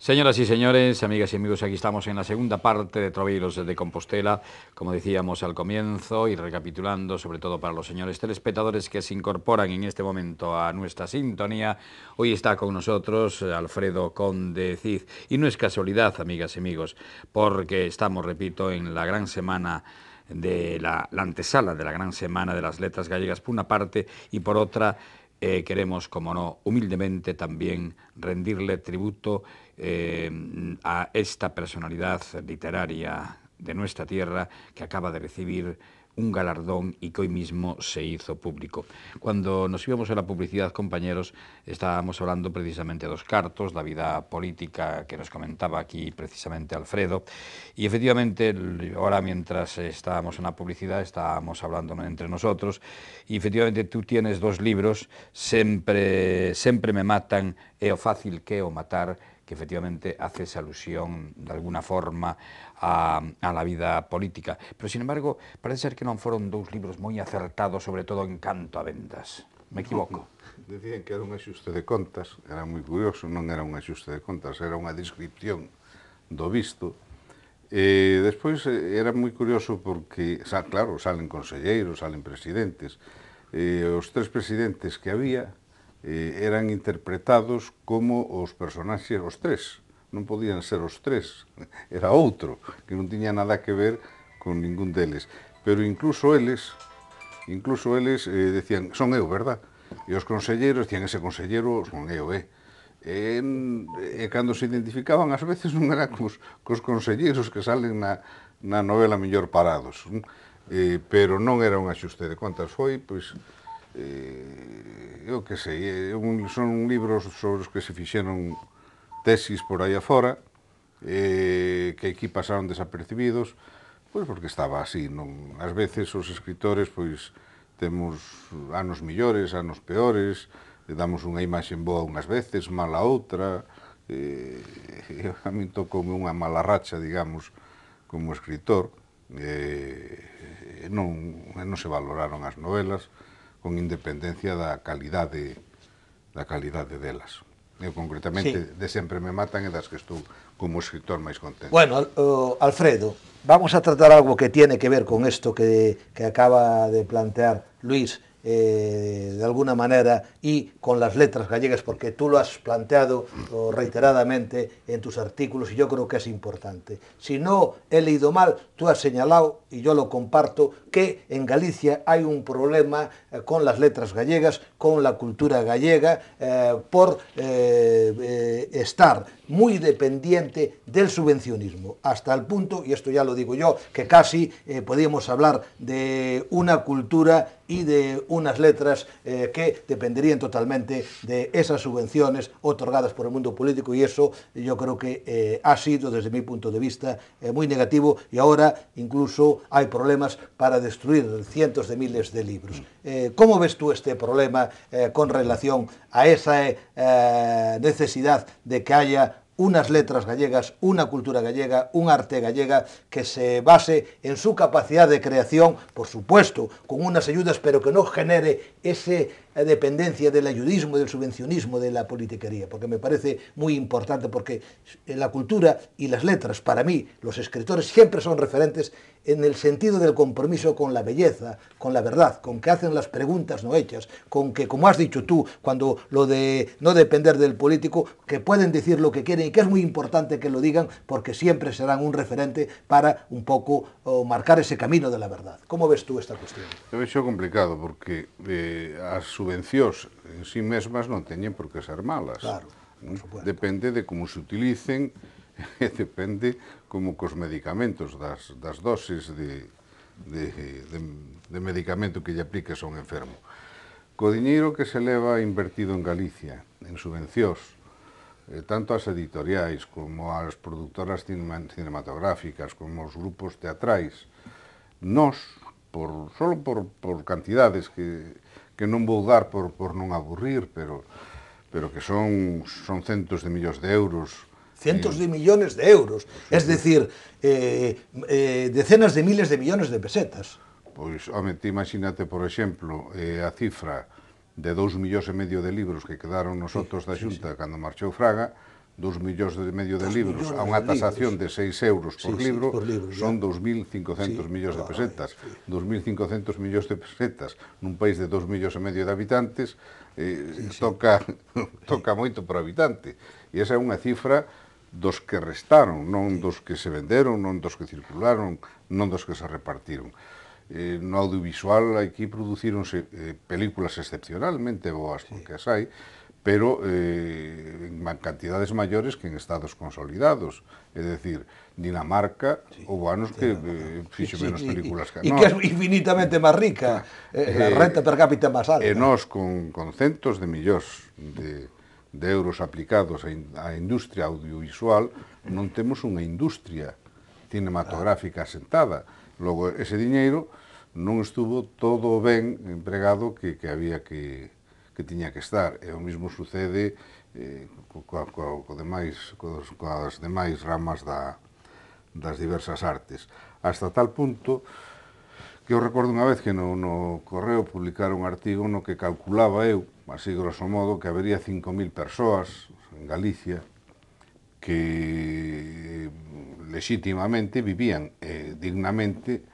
Señoras y señores, amigas y amigos, aquí estamos en la segunda parte de Troveiros de Compostela, como decíamos al comienzo, y recapitulando, sobre todo para los señores telespectadores que se incorporan en este momento a nuestra sintonía. Hoy está con nosotros Alfredo Conde Cid, y no es casualidad, amigas y amigos, porque estamos, repito, en la gran semana de la antesala de la gran semana de las letras gallegas, por una parte, y por otra, queremos, como no, humildemente también rendirle tributo a esta personalidad literaria de nuestra tierra que acaba de recibir un galardón y que hoy mismo se hizo público. Cuando nos íbamos a la publicidad, compañeros, estábamos hablando precisamente de dos cartos, la vida política que nos comentaba aquí precisamente Alfredo, y efectivamente ahora mientras estábamos en la publicidad estábamos hablando entre nosotros, y efectivamente tú tienes dos libros, Sempre me matan e o fácil que é o matar, que efectivamente haces alusión de alguna forma a la vida política. Pero, sin embargo, parece ser que non foron dous libros moi acertados, sobre todo en canto a vendas. Me equivoco? Decían que era un axuste de contas, era moi curioso, non era un axuste de contas, era unha descripción do visto. Despois era moi curioso porque, claro, salen conselleiros, salen presidentes. Os tres presidentes que había eran interpretados como os personaxes, os tres. Non podían ser os tres, era outro, que non tiña nada que ver con ningún deles. Pero incluso eles decían, son eu, verdad? E os conselleiros decían, ese consellero son eu, E cando se identificaban, ás veces non era cos conselleiros que salen na novela Mellor Parados. Pero non era un axuste de contas, foi, pois, eu que sei, son libros sobre os que se fixeron tesis por aí afora, que aquí pasaron desapercibidos, pois porque estaba así, non? Ás veces os escritores, pois, temos anos millores, anos peores, damos unha imaxe boa unhas veces, mala outra, a min tocoume unha mala racha, digamos, como escritor, non se valoraron as novelas con independencia da calidade delas. Eu, concretamente, de Sempre me matan e das que estou como escritor máis contento. Bueno, Alfredo, vamos a tratar algo que tiene que ver con esto que acaba de plantear Luis, de alguna manera, y con las letras gallegas, porque tú lo has planteado reiteradamente en tus artículos y yo creo que es importante. Si no he leído mal, tú has señalado, y yo lo comparto, que en Galicia hay un problema con las letras gallegas, con la cultura gallega, por estar muy dependiente del subvencionismo, hasta el punto, y esto ya lo digo yo, que casi podríamos hablar de una cultura y de unas letras que dependerían totalmente de esas subvenciones otorgadas por el mundo político, y eso yo creo que ha sido, desde mi punto de vista, muy negativo, y ahora incluso hay problemas para destruir cientos de miles de libros. ¿Cómo ves tú este problema con relación a esa necesidad de que haya unas letras gallegas, una cultura gallega, un arte gallega que se base en su capacidad de creación, por supuesto, con unas ayudas, pero que no genere esa dependencia del ayudismo, del subvencionismo, de la politiquería? Porque me parece muy importante, porque la cultura y las letras, para mí, los escritores siempre son referentes en el sentido del compromiso con la belleza, con la verdad, con que hacen las preguntas no hechas, con que, como has dicho tú, cuando lo de no depender del político, que pueden decir lo que quieren y que es muy importante que lo digan, porque siempre serán un referente para un pouco marcar ese camino de la verdad. ¿Cómo ves tú esta cuestión? Eu vexo complicado, porque as subvencións en sí mesmas non teñen por que ser malas. Claro, por supuesto. Depende de como se utilicen, e depende como cos medicamentos, das doses de medicamento que lle apliques a un enfermo. Co diñeiro que se leva invertido en Galicia, en subvencións, tanto as editoriais como as productoras cinematográficas, como os grupos teatrais, nós, solo por cantidades que non vou dar por non aburrir, pero que son centos de millóns de euros. Cientos de millones de euros, es decir, decenas de miles de millones de pesetas. Pois, home, te imagínate, por exemplo, a cifra de 2,5 millóns de libros que quedaron nos autos da Xunta cando marchou Fraga, 2,5 millóns de 2 libros millóns a unha de tasación de 6 euros por libro, por libro, son ya. 2.500 millóns de pesetas. sí. 2.500 millóns de pesetas nun país de 2,5 millóns de habitantes toca moito por habitante. E esa é unha cifra dos que restaron, non dos que se venderon, non dos que circularon, non dos que se repartiron. No audiovisual aquí producíronse películas excepcionalmente boas, porque as hai, pero en cantidades maiores que en estados consolidados. É dicir, Dinamarca houve anos que fixo menos películas que nós. E que é infinitamente máis rica, a renta per cápita máis alta. E nós, con centos de millóns de euros aplicados á industria audiovisual, non temos unha industria cinematográfica asentada. Logo, ese diñeiro non estuvo todo ben empregado que había que tiña que estar. E o mesmo sucede coas demais ramas das diversas artes. Hasta tal punto que eu recordo unha vez que no Correo publicaron un artigo no que calculaba eu, así grosso modo, que habería 5.000 persoas en Galicia que legítimamente vivían dignamente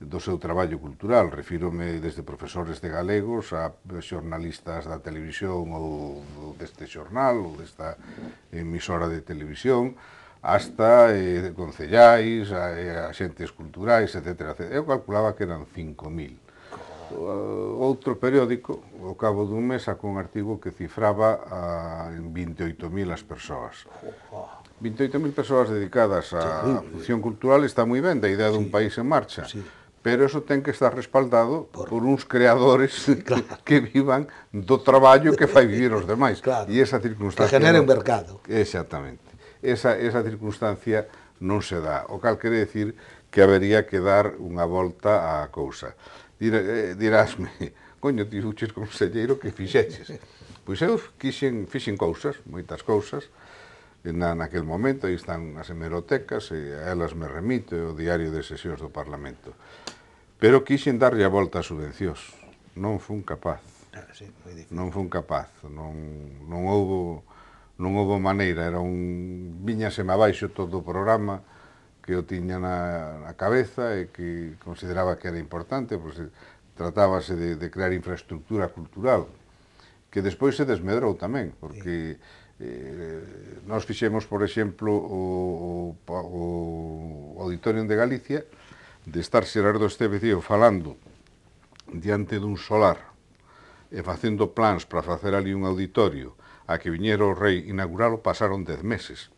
do seu traballo cultural. Refírome desde profesores de galegos a xornalistas da televisión ou deste xornal ou desta emisora de televisión, hasta concellais, axentes culturais, etc. Eu calculaba que eran 5.000. Outro periódico, ao cabo dun mes, sacou un artigo que cifraba en 28.000 as persoas. 28.000 persoas dedicadas á función cultural está moi ben, da idea dun país en marcha. Pero eso ten que estar respaldado por uns creadores que vivan do traballo que fai vivir os demais. E esa circunstancia... Que genere un mercado. Exactamente. Esa circunstancia non se dá. O cal quere decir que habería que dar unha volta á cousa. Dirásme, coño, ti fuches conselleiro, que fixeches? Pois eu fixen cousas, moitas cousas, naquel momento, aí están as hemerotecas, e a elas me remito, o diario de sesións do Parlamento. Pero quixen darlle a volta ás subvencións. Non fun capaz. Non fun capaz. Non houbo maneira. Viñaseme abaixo todo o programa que eu tiña na cabeza e que consideraba que era importante, pois tratábase de crear infraestructura cultural, que despois se desmedrou tamén, porque nós fixemos, por exemplo, o Auditorium de Galicia, de estar Xerardo Estévez e eu falando diante dun solar e facendo plans para facer ali un auditorio, a que viñera o rei inauguralo, pasaron 10 meses.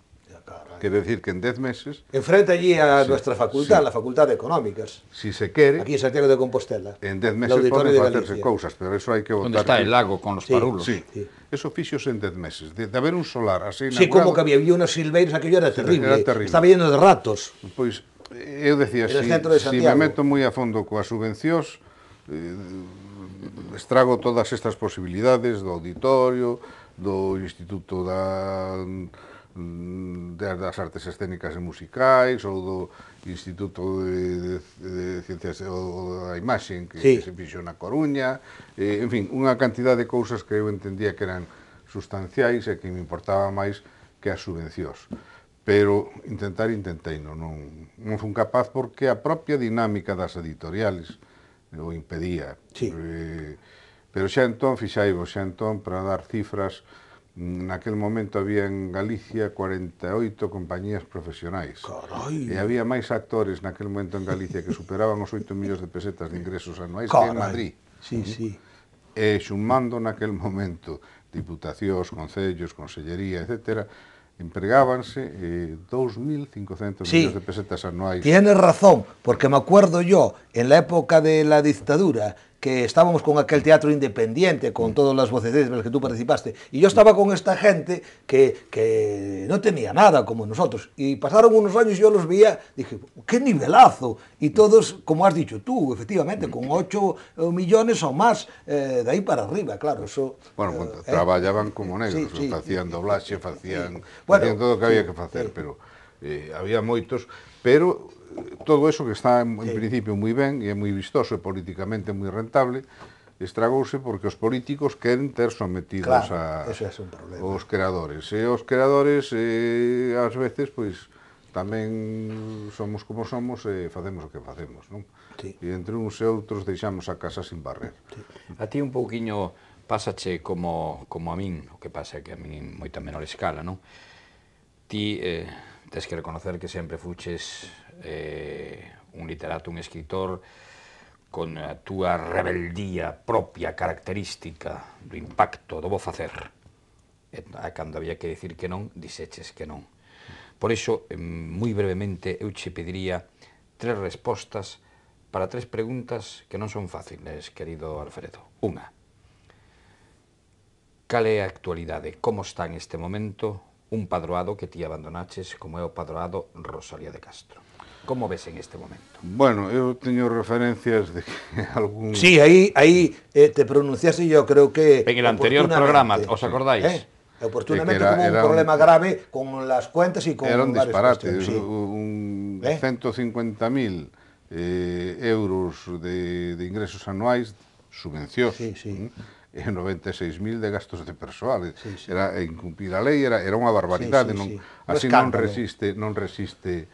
Quere decir que en 10 meses... Enfrente allí a nuestra facultad, la Facultad de Económicas. Si se quere... Aquí en Santiago de Compostela. En 10 meses poden facerse cousas, pero eso hai que votar... Onde está el lago con los parulos? Sí, eso fixose en 10 meses. De haber un solar así inaugurado... Sí, como que había unos silveiros, aquello era terrible. Estaba lleno de ratos. Pois, eu decía, se me meto moi a fondo coas subvencións, estrago todas estas posibilidades do auditorio, do Instituto das Artes Escénicas e Musicais, ou do Instituto de Ciencias da Imaxe, que se fixo na Coruña, en fin, unha cantidad de cousas que eu entendía que eran sustanciais e que me importaba máis que as subvencións. Pero intentei, non fun capaz porque a propia dinámica das editoriales o impedía. Pero xa entón, para dar cifras, naquel momento había en Galicia 48 compañías profesionais. Carai. E había máis actores naquel momento en Galicia que superaban os 8 millóns de pesetas de ingresos anuais que en Madrid. E xumando naquel momento diputacións, concellos, consellería, etcétera, empregábanse 2.500 millóns de pesetas anuais. Tienes razón, porque me acuerdo yo, en la época de la dictadura, que estábamos con aquel teatro independiente, con todas las voces de las que tú participaste, y yo estaba con esta gente que no tenía nada como nosotros, y pasaron unos años y yo los veía, dije, ¡qué nivelazo! Y todos, como has dicho tú, efectivamente, con 8 millones o más, de ahí para arriba, claro, eso... Bueno, traballaban como negros, facían doblaxe, facían todo o que había que facer, pero había moitos, pero... Todo eso que está en principio moi ben e é moi vistoso e políticamente moi rentable, estragouse porque os políticos queren ter sometidos Claro, ese é un problema. os creadores. E os creadores, ás veces, pois, tamén somos como somos e facemos o que facemos, non? Sí. E entre uns e outros deixamos a casa sin barrer. Sí. A ti un pouquiño pásache como a min, o que pasa é que a min moita menor escala, non? Ti tes que reconocer que sempre fuches un literato, un escritor con a túa rebeldía propia, característica, do impacto, do bo facer. E cando había que decir que non, dixeches que non. Por iso, moi brevemente, eu che pediría 3 respostas para 3 preguntas que non son fáciles, querido Alfredo. Unha, cal é a actualidade, como está en este momento un padroado que ti abandonaches como é o padroado Rosalía de Castro? Como ves en este momento? Bueno, eu teño referencias de que algún... Sí, aí te pronunciaste, yo creo que... En el anterior programa, ¿os acordáis? Oportunamente Era- como un era problema grave con las cuentas y con Era un varias disparate, cuestiones, sí. 150.000 euros de ingresos anuais, subvencións, Sí, sí. e 96.000 de gastos de persoal. Sí, sí. Era incumplir a lei, era unha barbaridade. Sí, sí, sí. Así Un escándalo. non resiste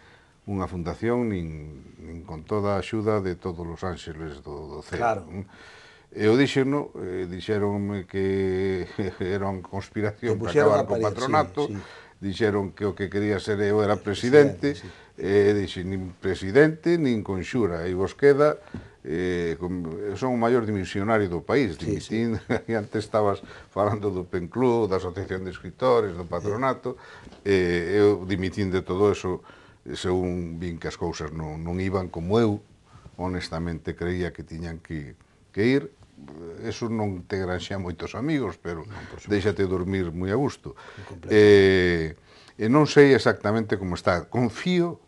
unha fundación nin con toda a axuda de todos os ángeles do ceo. Claro. Eu dixeronme que era unha conspiración Que para puxeron acabar a co parir, patronato, sí, sí. dixeron que o que quería ser eu era presidente, Sí. e dixe, nin presidente, nin conxura, e vos queda, son o maior dimisionario do país, dimitín, e antes estabas falando do PEN Club, da Asociación de Escritores, do patronato, eu dimitín de todo eso, según vin que as cousas non iban como eu, honestamente creía que tiñan que ir. Eso non te granxea moitos amigos, pero déixate dormir moi a gusto. E non sei exactamente como está. Confío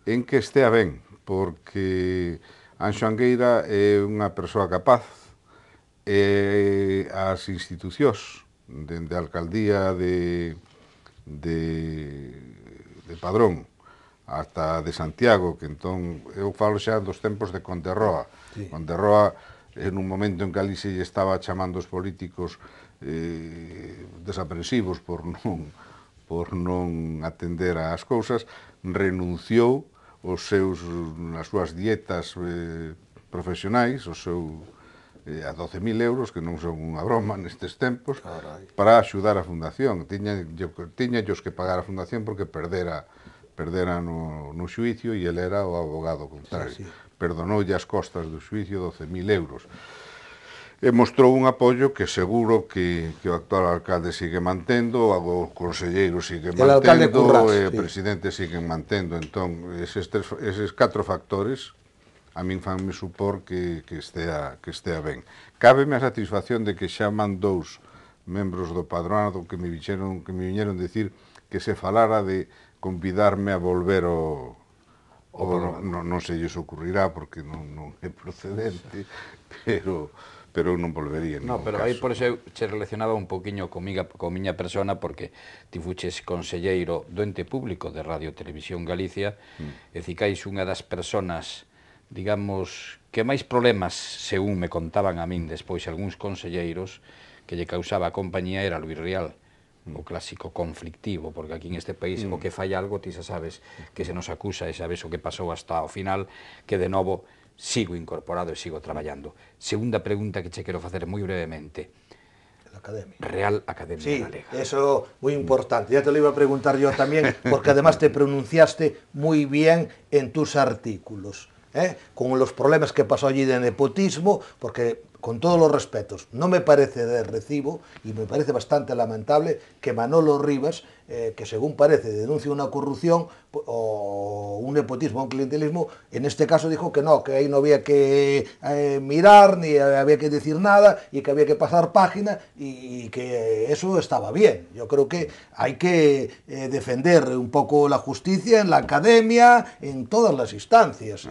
en que estea ben, porque Anxo Angueira é unha persoa capaz, e as institucións, dende a alcaldía de Padrón ata de Santiago, que entón eu falo xa dos tempos de Conterroa. Sí. Conterroa, en un momento en que ali se lle estaba chamando os políticos desaprensivos por non atender ás cousas, renunciou as súas dietas profesionais, a 12.000 euros, que non son unha broma nestes tempos, Carai. para axudar a fundación. Tiñallos que pagar a fundación porque perdera no xuicio e ele era o abogado contrario. Sí. Perdonoulle as costas do xuicio 12.000 euros. E mostrou un apoio que seguro que o actual alcalde sigue mantendo, o conselleiro sigue alcalde mantendo, Currás, e o sí. presidente sigue mantendo. Entón, eses 4 factores a min fanme supor que estea ben. Cábeme a satisfacción de que xa man 2 membros do padroado que me viñeron dicir que se falara de convidarme a volver non se lles ocurrirá porque non é procedente, pero eu non volvería en No, ningún pero caso. aí por eso eu che relacionaba un poquinho con miña persona, porque ti fuches conselleiro do ente público de Radio Televisión Galicia, e cicais unha das personas, digamos, que máis problemas, según me contaban a min despois algúns conselleiros, que lle causaba a compañía era Luis Rial, o clásico conflictivo, porque aquí en este país o que falla algo, ti xa sabes que se nos acusa e sabes o que pasou hasta o final, que de novo sigo incorporado e sigo traballando. Segunda pregunta que che quero facer moi brevemente. La Academia. Real Academia Sí, Galega. eso muy importante. Ya te lo iba a preguntar yo también, porque además te pronunciaste muy bien en tus artículos, con los problemas que pasó allí de nepotismo, porque con todos los respetos, no me parece de recibo y me parece bastante lamentable que Manolo Rivas, que según parece denuncia una corrupción o un nepotismo, un clientelismo, en este caso dijo que no, que ahí no había que mirar, ni había que decir nada, y que había que pasar página, y que eso estaba bien. Yo creo que hay que defender un poco la justicia en la academia, en todas las instancias,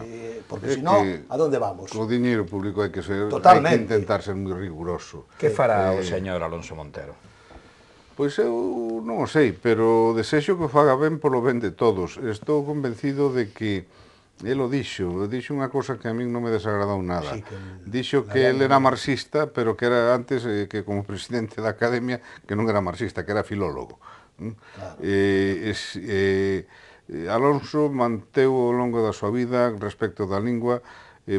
porque si no, ¿a dónde vamos? Co diñeiro público hai que Totalmente. intentar ser moi riguroso. Que fará o señor Alonso Montero? Pois eu non o sei, pero desexo que o faga ben polo ben de todos. Estou convencido de que Ele dixo unha cosa que a min non me desagradou nada. Sí, Dixo que ele era marxista, pero que era antes que como presidente da Academia, que non era marxista, que era filólogo. Claro. Alonso manteu ao longo da súa vida respecto da lingua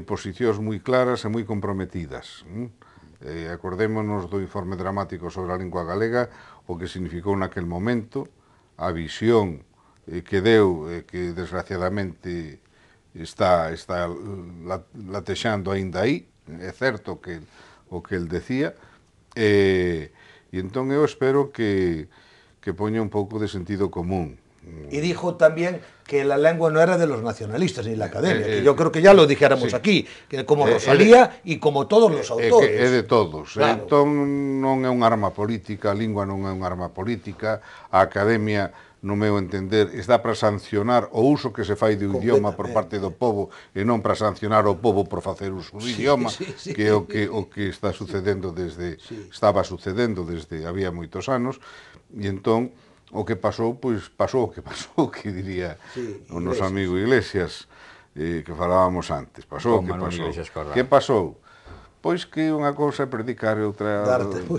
posicións moi claras e moi comprometidas. Acordémonos do informe dramático sobre a lingua galega, o que significou naquel momento, a visión que deu, que desgraciadamente está latexando aínda aí, é certo que o que el decía, e entón eu espero que poña un pouco de sentido común. Y dijo también que la lengua no era de los nacionalistas ni la academia, que yo creo que ya lo dijéramos sí. aquí, que como Rosalía y como todos los autores. É de todos. Claro. Entón non é un arma política, a lingua non é un arma política, a academia, no meu entender, está para sancionar o uso que se fai do idioma por parte do povo e non para sancionar o povo por facer uso do idioma, que é o que está sucedendo estaba sucedendo desde había moitos anos, e entón o que pasou, pois pasou o que pasou, que diría o noso amigo Iglesias, que falábamos antes, pasou o que pasou. Que pasou? Pois que unha cousa é predicar e outra dar trigo.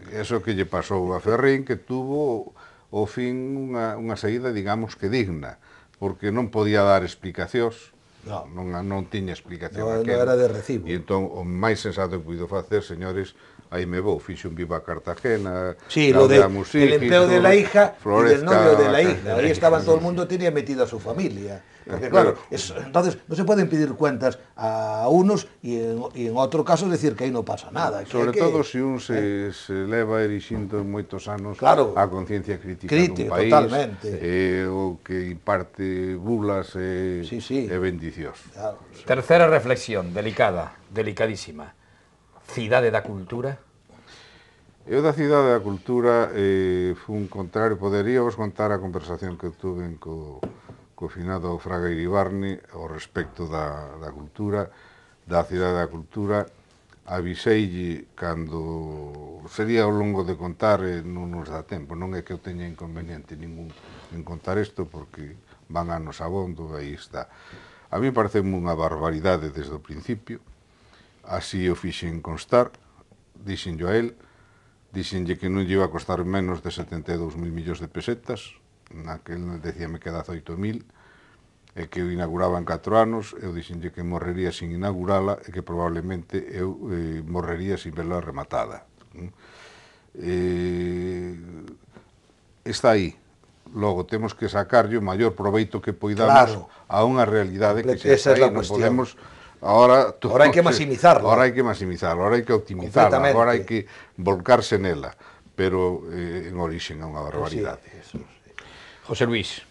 Eso que lle pasou a Ferrín, que tuvo ao fin unha saída, digamos, que digna, porque non podía dar explicacións, non tiña explicación aquel. Non era de recibo. E entón, o máis sensato que puido facer, señores, aí me vou, fixo un Viva Cartagena, sí, lo de el empleo de la hija y del novio de la hija, ahí estaban, todo el mundo tenía metido a su familia, porque claro, entonces no se pueden pedir cuentas a unos y en otro caso decir que aí non pasa nada. Sobre todo se un se leva erixindo en moitos anos a conciencia crítica dun país, o que imparte bulas e bendicións. Tercera reflexión, delicadísima. Cidade da cultura? Eu da Cidade da Cultura fun contrario, poderíamos contar a conversación que tuve co finado Fraga Iribarne ao respecto da cultura, da Cidade da Cultura. Aviseille cando sería ao longo de contar, non nos dá tempo, non é que eu teña inconveniente ningún en contar isto, porque van anos abondo, aí está. A mí parece unha barbaridade desde o principio, así o fixen constar, dixenllo a él, dixenlle que non lle iba a costar menos de 72.000 millóns de pesetas, naquel decíame que 18.000, e que o inauguraba en 4 anos, eu dixenlle que morrería sin inaugurala e que probablemente eu morrería sin verla rematada. Está aí. Logo, temos que sacarlle o maior proveito que poidamos a unha realidade que se está aí, non podemos... Ahora hai que maximizarla. Ahora hai que maximizarla, ahora hai que optimizarla, agora hai que volcarse nela, pero en origen é unha barbaridade. José Luis.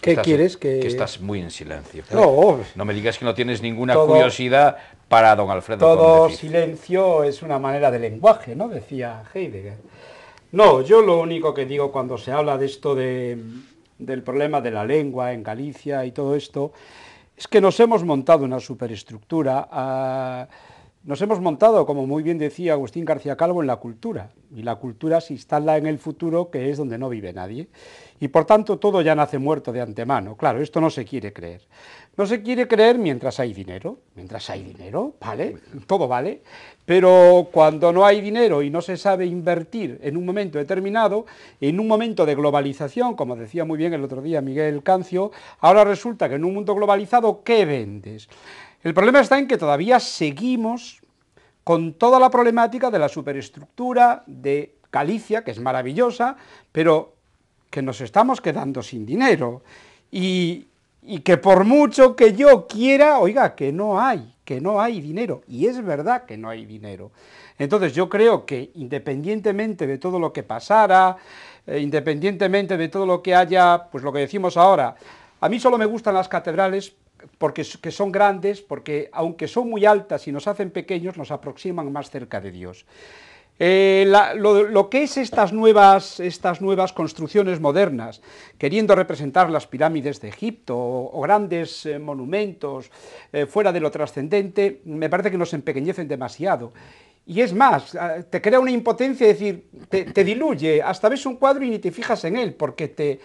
¿Qué quieres? Que estás muy en silencio. No me digas que no tienes ninguna curiosidad para don Alfredo Conde. Todo silencio es una manera de lenguaje, ¿no? Decía Heidegger. No, yo lo único que digo cuando se habla de esto del problema de la lengua en Galicia y todo esto, es que nos hemos montado una superestructura, nos hemos montado, como muy bien decía Agustín García Calvo, en la cultura, y la cultura se instala en el futuro, que es donde no vive nadie, y por tanto todo ya nace muerto de antemano. Claro, esto no se quiere creer. No se quiere creer mientras hay dinero, vale, todo vale, pero cuando no hay dinero y no se sabe invertir en un momento determinado, en un momento de globalización, como decía muy bien el otro día Miguel Cancio, ahora resulta que en un mundo globalizado, ¿qué vendes? El problema está en que todavía seguimos con toda la problemática de la superestructura de Galicia, que es maravillosa, pero que nos estamos quedando sin dinero, y que por mucho que yo quiera, oiga, que no hay dinero, y es verdad que no hay dinero. Entonces yo creo que independientemente de todo lo que pasara, independientemente de todo lo que haya, pues lo que decimos ahora, a mí solo me gustan las catedrales porque que son grandes, porque aunque son muy altas y nos hacen pequeños, nos aproximan más cerca de Dios. Lo que es estas nuevas construcciones modernas, queriendo representar las pirámides de Egipto o grandes monumentos fuera de lo trascendente, me parece que nos empequeñecen demasiado. Y es más, te crea una impotencia, es decir, te diluye, hasta ves un cuadro y ni te fijas en él, porque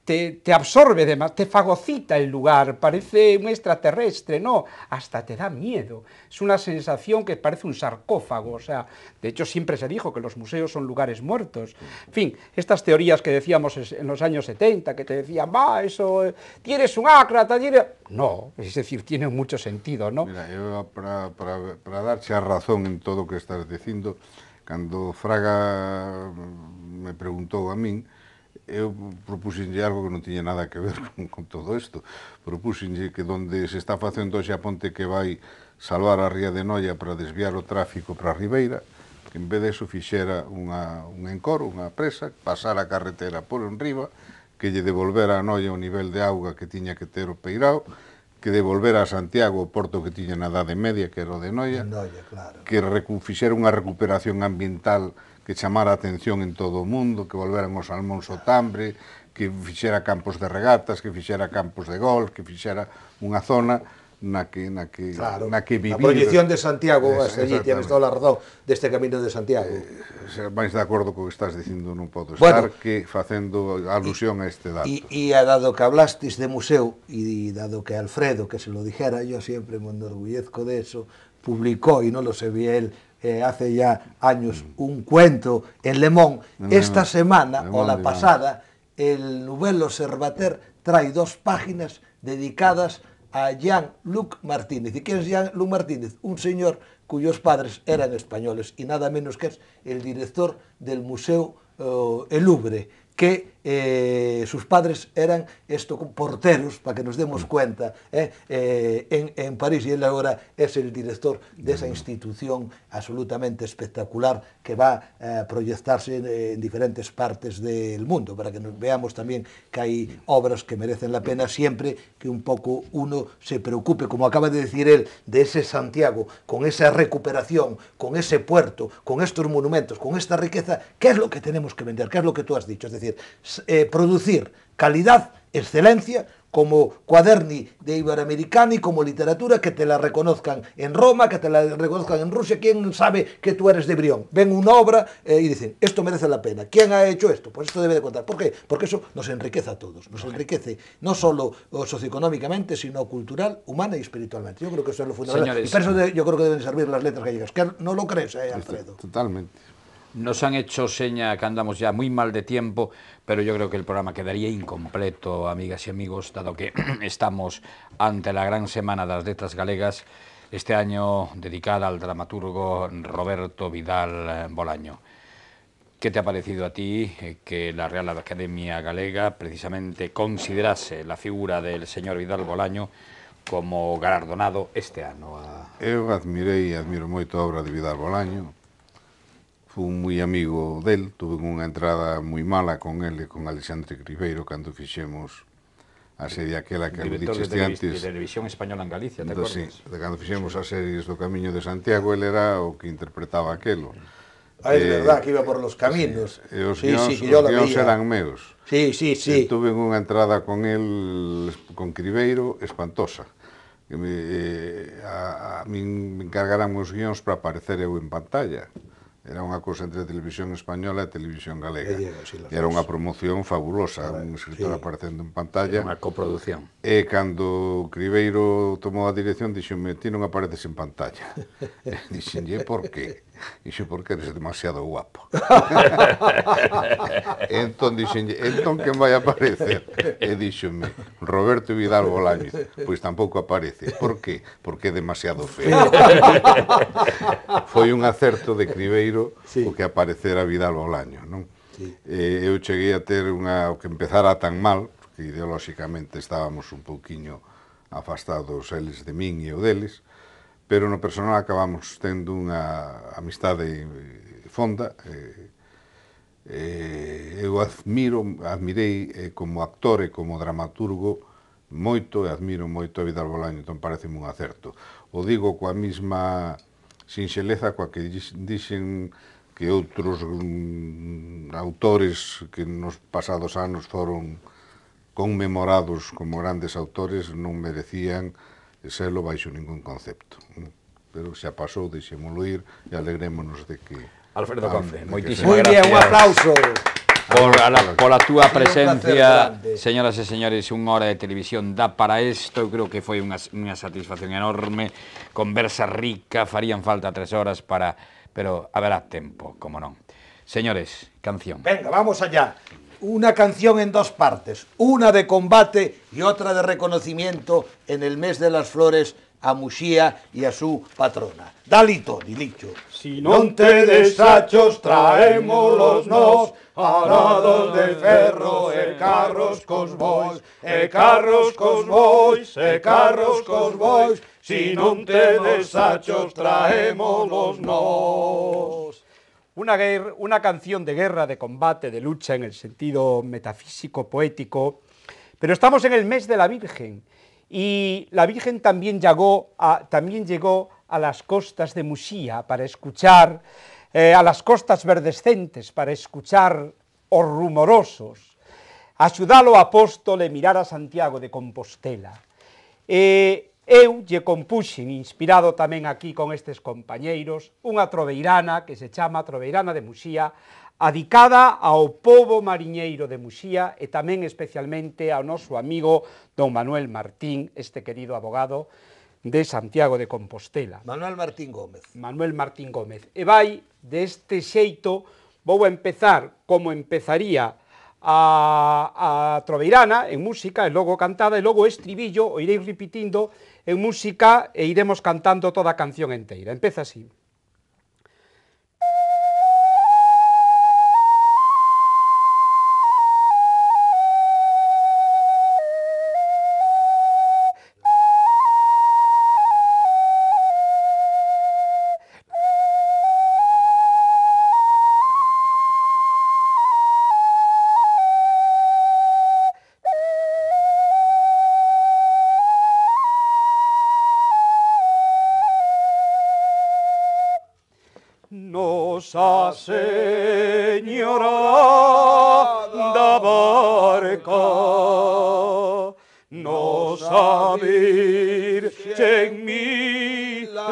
te absorbe, te fagocita el lugar, parece un extraterrestre, no, hasta te da miedo. Es una sensación que parece un sarcófago, o sea, de hecho siempre se dijo que los museos son lugares muertos. En fin, estas teorías que decíamos en los años 70, que te decían, eso, tienes un ácrata, no, es decir, tiene mucho sentido, ¿no? Mira, eu para darche a razón en todo o que estás dicindo, cando Fraga me preguntou a min, eu propúxenlle algo que non tiña nada que ver con todo isto. Propúxenlle que donde se está facendo hoxe a ponte que vai salvar a ría de Noia para desviar o tráfico para a Ribeira, que en vez de eso fixera un encoro, unha presa, pasar a carretera por enriba, que lle devolvera a Noia o nivel de auga que tiña que ter o Peirao, que devolvera a Santiago o porto que tiña na Edade Media, que era o de Noia, claro. que fixera unha recuperación ambiental que chamara a atención en todo o mundo, que volveran os salmóns ao tambre, que fixera campos de regatas, que fixera campos de golf, que fixera unha zona na que vivir. A proyección de Santiago, allí tienes toda a razón, deste camino de Santiago. Máis de acordo co que estás dicindo non podo estar, que facendo alusión a este dato. E dado que hablastes de museo, e dado que Alfredo, que se lo dijera, yo siempre me enorgullezco de eso, publicó, y no lo sabía él, hace ya años, un cuento en Le Monde. Esta semana, o la pasada, el Nouvel Observateur trae 2 páginas dedicadas a Jean-Luc Martínez. ¿Y quién es Jean-Luc Martínez? Un señor cuyos padres eran españoles y nada menos que es el director del Museo El Louvre, que sus padres eran porteros, para que nos demos cuenta, en París, y él ahora es el director de esa institución absolutamente espectacular que va a proyectarse en diferentes partes del mundo, para que nos veamos también que hay obras que merecen la pena siempre que un poco uno se preocupe, como acaba de decir él, de ese Santiago, con esa recuperación, con ese puerto, con estos monumentos, con esta riqueza. ¿Qué es lo que tenemos que vender? ¿Qué es lo que tú has dicho? Es decir, producir calidad, excelencia, como cuaderni de Iberoamericana y como literatura, que te la reconozcan en Roma, que te la reconozcan en Rusia. ¿Quién sabe que tú eres de Brión? Ven una obra y dicen, esto merece la pena. ¿Quién ha hecho esto? Pues esto debe de contar. ¿Por qué? Porque eso nos enriquece a todos. Nos enriquece no solo socioeconómicamente, sino cultural, humana y espiritualmente. Yo creo que eso es lo fundamental. Señores, y por eso yo creo que deben servir las letras gallegas. ¿Que no lo crees, Alfredo? Totalmente. Nos han hecho seña que andamos ya muy mal de tiempo, pero yo creo que el programa quedaría incompleto, amigas y amigos, dado que estamos ante la gran semana de las letras galegas, este año dedicada al dramaturgo Roberto Vidal Bolaño. ¿Qué te ha parecido a ti que la Real Academia Galega precisamente considerase la figura del señor Vidal Bolaño como galardonado este ano? Eu admirei e admiro moito a obra de Vidal Bolaño. Fui moi amigo del, tuve unha entrada moi mala con ele, con Alexandre Cribeiro, cando fixemos a serie aquela que dixeste antes. De Televisión Española en Galicia, te acordas? Sí, de cando fixemos as series do Camiño de Santiago, ele era o que interpretaba aquelo. Es verdad, que iba por los caminos. E os guións eran meus. Sí. Tuve unha entrada con el, con Cribeiro, espantosa. A min me encargaran os guións para aparecer eu en pantalla. Era unha cousa entre a Televisión Española e a Televisión Galega. Era unha promoción fabulosa, un escritor aparecendo en pantalla. Unha coproducción. E cando Cribeiro tomou a dirección, dixome, ti non apareces en pantalla. Dixenlle, por qué? Dixo, porque eres demasiado guapo. Entón dixenlle, entón quen vai aparecer? E dixome, Roberto Vidal Bolaño. Pois tampouco aparece. Por qué? Porque é demasiado feo. Foi un acerto de Cribeiro o que aparecera Vidal Bolaño, non? Eu cheguei a ter o que empezara tan mal, porque ideolóxicamente estábamos un pouquiño afastados eles de min e eu deles, pero no personal acabamos tendo unha amistade fonda. Eu admirei como actor e como dramaturgo moito, e admiro moito a Vidal Bolaño, entón pareceme un acerto. O digo coa mesma sinxeleza coa que dixen que outros autores que nos pasados anos foron conmemorados como grandes autores non merecían selo baixo ningún concepto. Pero xa pasou, deixémolo ir e alegrémonos de que... Alfredo Conde, moitísimas gracias. Muy bien, un aplauso. pola túa Un placer presencia, grande. señoras e señores, unha hora de televisión dá para isto. Eu creo que foi unha satisfacción enorme, conversa rica, farían falta 3 horas pero haberá tempo, como non. Señores, canción. Venga, vamos allá. Una canción en dos partes, una de combate y otra de reconocimiento en el mes de las flores a Muxía y a su patrona. Dalito, Dilicho. Si non tedes sachos, traémolos nós, arados de ferro e carros cos bois, e carros cos bois, e carros cos bois. Si non tedes sachos, traémolos nós. Una canción de guerra, de combate, de lucha en el sentido metafísico, poético, pero estamos en el mes de la Virgen y la Virgen también llegó a las costas de Muxía para escuchar, a las costas verdescentes para escuchar os rumorosos, axudar o apóstol e mirar a Santiago de Compostela. Eu lle compuxen, inspirado tamén aquí con estes compañeiros, unha troveirana que se chama Troveirana de Muxía, adicada ao pobo mariñeiro de Muxía e tamén especialmente ao noso amigo don Manuel Martín, este querido abogado de Santiago de Compostela. Manuel Martín Gómez. Manuel Martín Gómez. E vai deste xeito, vou a empezar como empezaría a troveirana en música e logo cantada e logo o estribillo o irei repetindo en música e iremos cantando toda a canción enteira. Empeza así. Nosa Señora da Barca, Nosa Virgen milagreira,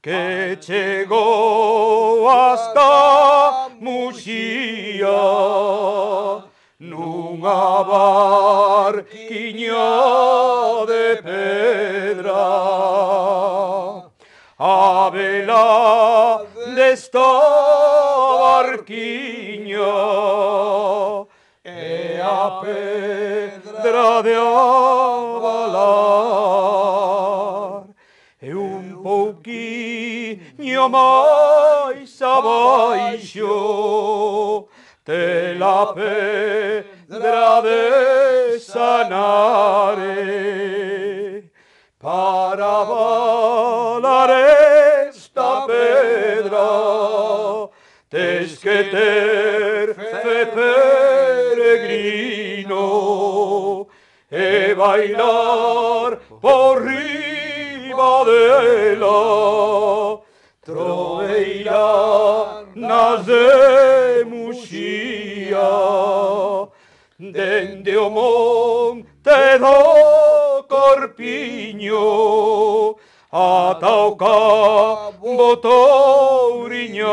que chegou hasta Muxía nunha barquiña de pedra. A vela desta barquiña e a pedra de avalar e un pouquiño máis abaixo de la pedra de Sanare para avalar esta pedra tes que ter fe peregrino e bailar por riba dela troveiranas de Muxía dende o monte do Corpiño ata o campo Touriñán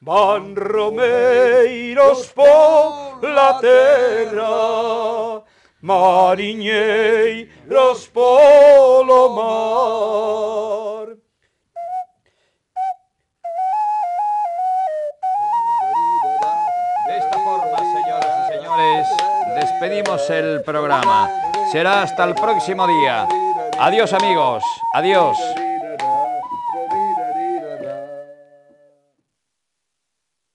van romeiros pola terra mariñeiros polo mar. De esta forma, señoras y señores, despedimos el programa. Será hasta el próximo día. Adiós, amigos. Adiós.